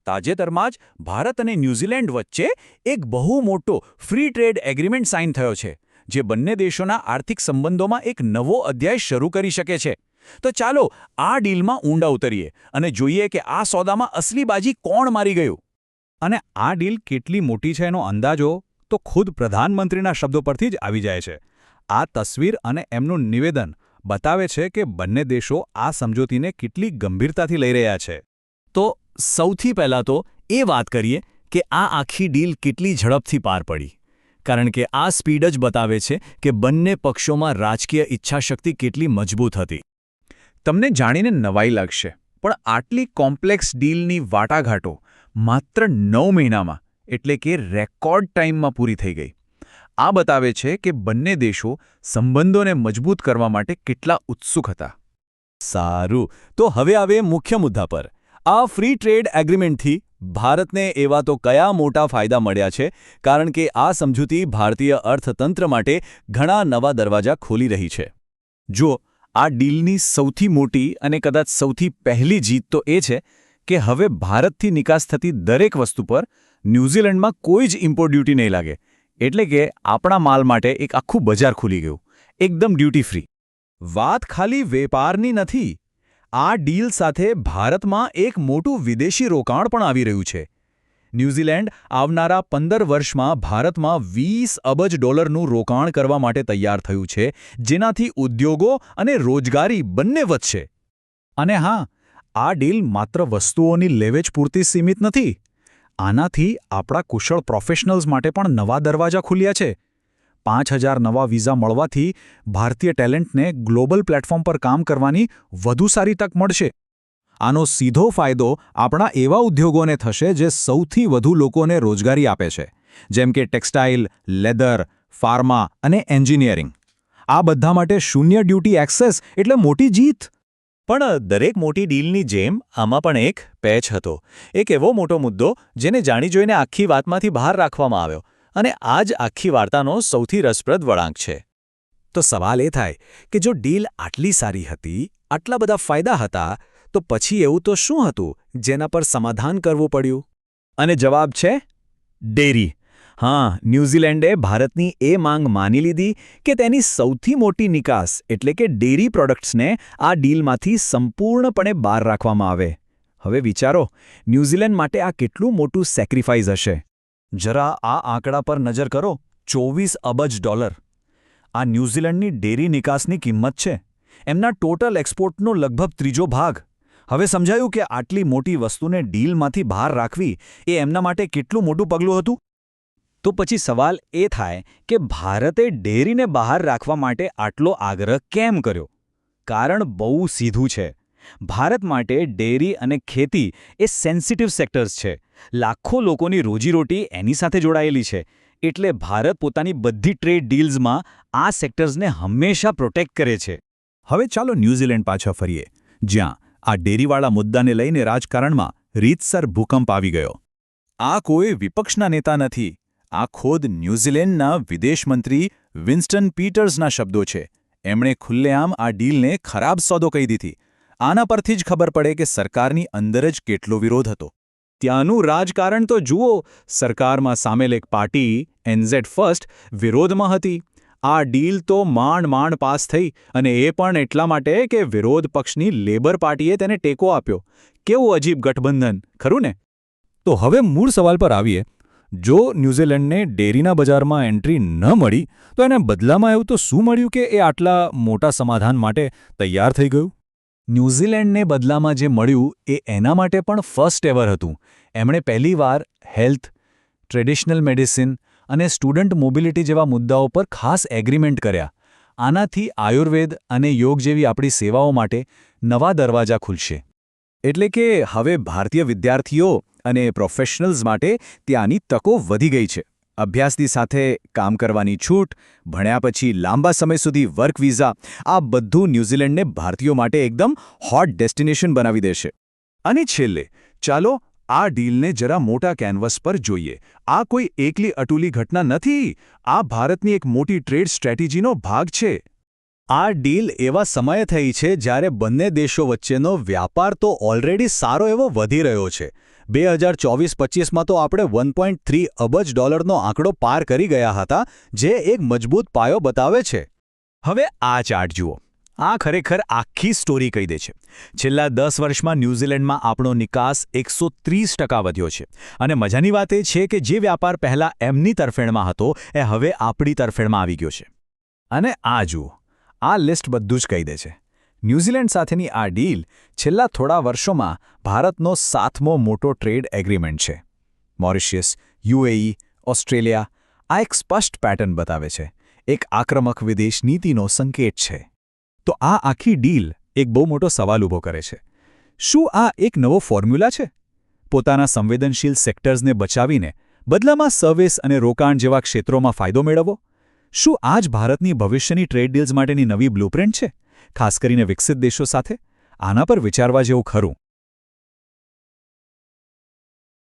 તાજેતરમાં જ ભારત અને ન્યૂઝીલેન્ડ વચ્ચે એક બહુ મોટો ફ્રી ટ્રેડ એગ્રીમેન્ટ સાઇન થયો છે, જે બંને દેશોના આર્થિક સંબંધોમાં એક નવો અધ્યાય શરૂ કરી શકે છે. તો ચાલો આ ડીલમાં ઊંડા ઉતરીએ અને જોઈએ કે આ સોદામાં અસલી બાજી કોણ મારી ગયું. અને આ ડીલ કેટલી મોટી છે એનો અંદાજો તો ખુદ પ્રધાનમંત્રીના શબ્દો પરથી જ આવી જાય છે. આ તસવીર અને એમનું નિવેદન બતાવે છે કે બંને દેશો આ સમજૂતીને કેટલી ગંભીરતાથી લઈ રહ્યા છે. તો સૌથી પહેલાં તો એ વાત કરીએ કે આ આખી ડીલ કેટલી ઝડપથી પાર પડી, કારણ કે આ સ્પીડ જ બતાવે છે કે બંને પક્ષોમાં રાજકીય ઈચ્છાશક્તિ કેટલી મજબૂત હતી. તમને જાણીને નવાઈ લાગશે, પણ આટલી કોમ્પ્લેક્સ ડીલની વાટાઘાટો માત્ર 9 મહિનામાં એટલે કે રેકોર્ડ ટાઈમમાં પૂરી થઈ ગઈ. આ બતાવે છે કે બંને દેશો સંબંધોને મજબૂત કરવા માટે કેટલા ઉત્સુક હતા. સારું, તો હવે આવે મુખ્ય મુદ્દા પર. આ ફ્રી ટ્રેડ એગ્રીમેન્ટથી ભારતને એવા તો કયા મોટા ફાયદા મળ્યા છે, કારણ કે આ સમજૂતી ભારતીય અર્થતંત્ર માટે ઘણા નવા દરવાજા ખોલી રહી છે. જો આ ડીલની સૌથી મોટી અને કદાચ સૌથી પહેલી જીત તો એ છે કે હવે ભારતથી નિકાસ થતી દરેક વસ્તુ પર ન્યૂઝીલેન્ડમાં કોઈ જ ઇમ્પોર્ટ ડ્યુટી નહીં લાગે. એટલે કે આપણા માલ માટે એક આખું બજાર ખુલી ગયું, એકદમ ડ્યુટી ફ્રી. વાત ખાલી વેપારની નથી. આ ડીલ સાથે ભારતમાં એક મોટું વિદેશી રોકાણ પણ આવી રહ્યું છે. ન્યૂઝીલેન્ડ આવનારા 15 વર્ષમાં ભારતમાં $20 અબજ રોકાણ કરવા માટે તૈયાર થયું છે, જેનાથી ઉદ્યોગો અને રોજગારી બંને વધશે. અને હા, આ ડીલ માત્ર વસ્તુઓની લેવેચ પૂરતી સીમિત નથી. આનાથી આપણા કુશળ પ્રોફેશનલ્સ માટે પણ નવા દરવાજા ખુલ્યા છે. 5000 નવા વિઝા મળવાથી ભારતીય ટેલેન્ટને ગ્લોબલ પ્લેટફોર્મ પર કામ કરવાની વધુ સારી તક મળશે. આનો સીધો ફાયદો આપણા એવા ઉદ્યોગોને થશે જે સૌથી વધુ લોકોને રોજગારી આપે છે, જેમ કે ટેક્સટાઇલ, લેધર, ફાર્મા અને એન્જિનિયરિંગ. આ બધા માટે શૂન્ય ડ્યુટી એક્સેસ એટલે મોટી જીત. પણ દરેક મોટી ડીલની જેમ આમાં પણ એક પેચ હતો, એક એવો મોટો મુદ્દો જેને જાણી જોઈને આખી વાતમાંથી બહાર રાખવામાં આવ્યો, અને આ જ આખી વાર્તાનો સૌથી રસપ્રદ વળાંક છે. તો સવાલ એ થાય કે જો ડીલ આટલી સારી હતી, આટલા બધા ફાયદા હતા, તો પછી એવું તો શું હતું જેના પર સમાધાન કરવું પડ્યું? અને જવાબ છે ડેરી. હા, ન્યૂઝીલેન્ડે ભારતની એ માંગ માની લીધી કે તેની સૌથી મોટી નિકાસ એટલે કે ડેરી પ્રોડક્ટ્સને આ ડીલમાંથી સંપૂર્ણપણે બહાર રાખવામાં આવે. હવે વિચારો, ન્યૂઝીલેન્ડ માટે આ કેટલું મોટું સેક્રિફાઈસ હશે. જરા આ આંકડા પર નજર કરો. $24 અબજ. આ ન્યૂઝીલેન્ડની ડેરી નિકાસની કિંમત છે, એમના ટોટલ એક્સપોર્ટનો લગભગ 3જો ભાગ. હવે સમજાયું કે આટલી મોટી વસ્તુને ડીલમાંથી બહાર રાખવી એ એમના માટે કેટલું મોટું પગલું હતું. તો પછી સવાલ એ થાય કે ભારતે ડેરીને બહાર રાખવા માટે આટલો આગ્રહ કેમ કર્યો? કારણ બહુ સીધું છે. ભારત માટે ડેરી અને ખેતી એ સેન્સિટિવ સેક્ટર્સ છે. લાખો લોકોની રોજીરોટી એની સાથે જોડાયેલી છે. એટલે ભારત પોતાની બધી ટ્રેડ ડીલ્સમાં આ સેક્ટર્સને હંમેશા પ્રોટેક્ટ કરે છે. હવે ચાલો ન્યૂઝીલેન્ડ પાછા ફરીએ, જ્યાં આ ડેરીવાળા મુદ્દાને લઈને રાજકારણમાં રીતસર ભૂકંપ આવી ગયો. આ કોઈ વિપક્ષના નેતા નથી. આ ખુદ ન્યૂઝીલેન્ડના વિદેશમંત્રી વિન્સ્ટન પીટર્સના શબ્દો છે. એમણે ખુલ્લેઆમ આ ડીલને ખરાબ સોદો કહી દીધી. આના પરથી જ ખબર પડે કે સરકારની અંદર જ કેટલો વિરોધ હતો. ત્યાંનું રાજકારણ તો જુઓ. સરકારમાં સામેલ એક પાર્ટી NZ ફર્સ્ટ વિરોધમાં હતી. આ ડીલ તો માંડ પાસ થઈ, અને એ પણ એટલા માટે કે વિરોધ પક્ષની લેબર પાર્ટીએ તેને ટેકો આપ્યો. કેવું અજીબ ગઠબંધન, ખરું ને? તો હવે મૂળ સવાલ પર આવીએ. જો ન્યૂઝીલેન્ડને ડેરીના બજારમાં એન્ટ્રી ન મળી, તો એને બદલામાં એવું તો શું મળ્યું કે એ આટલા મોટા સમાધાન માટે તૈયાર થઈ ગયું? ન્યૂઝીલેન્ડને બદલામાં જે મળ્યું એ એના માટે પણ ફર્સ્ટ એવર હતું. એમણે પહેલીવાર હેલ્થ, ટ્રેડિશનલ મેડિસિન અને સ્ટુડન્ટ મોબિલિટી જેવા મુદ્દાઓ પર ખાસ એગ્રીમેન્ટ કર્યા. આનાથી આયુર્વેદ અને યોગ જેવી આપણી સેવાઓ માટે નવા દરવાજા ખુલશે. એટલે કે હવે ભારતીય વિદ્યાર્થીઓ અને પ્રોફેશનલ્સ માટે ત્યાંની તકો વધી ગઈ છે. અભ્યાસની સાથે કામ કરવાની છૂટ, ભણ્યા પછી લાંબા સમય સુધી વર્ક વિઝા, આ બધું ન્યૂઝીલેન્ડને ભારતીયો માટે એકદમ હોટ ડેસ્ટિનેશન બનાવી દેશે. અને છેલ્લે ચાલો આ ડીલને જરા મોટા કેનવસ પર જોઈએ. આ કોઈ એકલી અટૂલી ઘટના નથી. આ ભારતની એક મોટી ટ્રેડ સ્ટ્રેટેજીનો ભાગ છે. આ ડીલ એવા સમયે થઈ છે જ્યારે બંને દેશો વચ્ચેનો વ્યાપાર તો ઓલરેડી સારો એવો વધી રહ્યો છે. 2024-25માં તો આપણે $1.3 અબજ આંકડો પાર કરી ગયા હતા, જે એક મજબૂત પાયો બતાવે છે. હવે આ ચાર્ટ જુઓ. આ ખરેખર આખી સ્ટોરી કહી દે છે. છેલ્લા 10 વર્ષમાં ન્યૂઝીલેન્ડમાં આપણો નિકાસ 130% વધ્યો છે. અને મજાની વાત એ છે કે જે વ્યાપાર પહેલાં એમની તરફેણમાં હતો એ હવે આપણી તરફેણમાં આવી ગયો છે. અને આ જુઓ, આ લિસ્ટ બધું જ કહી દે છે. ન્યૂઝીલેન્ડ સાથેની આ ડીલ છેલ્લા થોડા વર્ષોમાં ભારતનો 7મો મોટો ટ્રેડ એગ્રીમેન્ટ છે. મોરિશિયસ, યુએઈ, ઓસ્ટ્રેલિયા આ એક સ્પષ્ટ પેટર્ન બતાવે છે. એક આક્રમક વિદેશ નીતિનો સંકેત છે. તો આ આખી ડીલ એક બહુ મોટો સવાલ ઊભો કરે છે. શું આ એક નવો ફોર્મ્યુલા છે? પોતાના સંવેદનશીલ સેક્ટર્સને બચાવીને બદલામાં સર્વિસ અને રોકાણ જેવા ક્ષેત્રોમાં ફાયદો મેળવવો? શું આ જ ભારતની ભવિષ્યની ટ્રેડ ડીલ્સ માટેની નવી બ્લુપ્રિન્ટ છે, ખાસ કરીને વિકસિત દેશો સાથે? આના પર વિચારવા જેવું ખરું.